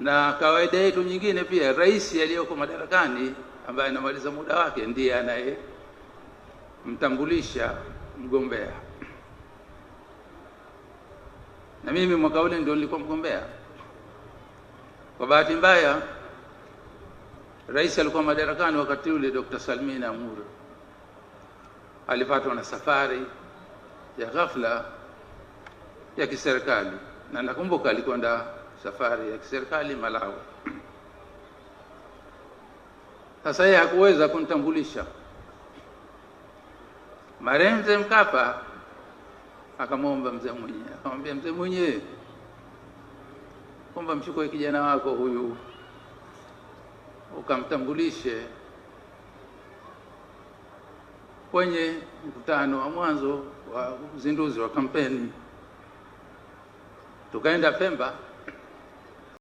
Na kawaida yetu nyingine pia, rais aliyoko madarakani ambaye anamaliza muda wake ndiye anayemtambulisha mgombea. Na mimi mwaka ule ndio nilikuwa mgombea. Kwa bahati mbaya, rais alikuwa madarakani wakati ule, Dr. Salmin Amur alipatwa na safari ya ghafla ya kiserikali, na nakumbuka alikwenda safari ya kiserikali Malawi. Sasa yeye hakuweza kunitambulisha. Marehemu Mzee Mkapa akamwomba Mzee Mwinyi, akamwambia, Mzee Mwinyi, kwamba mchukue kijana wako huyu ukamtambulishe kwenye mkutano wa mwanzo wa uzinduzi wa kampeni. Tukaenda Pemba.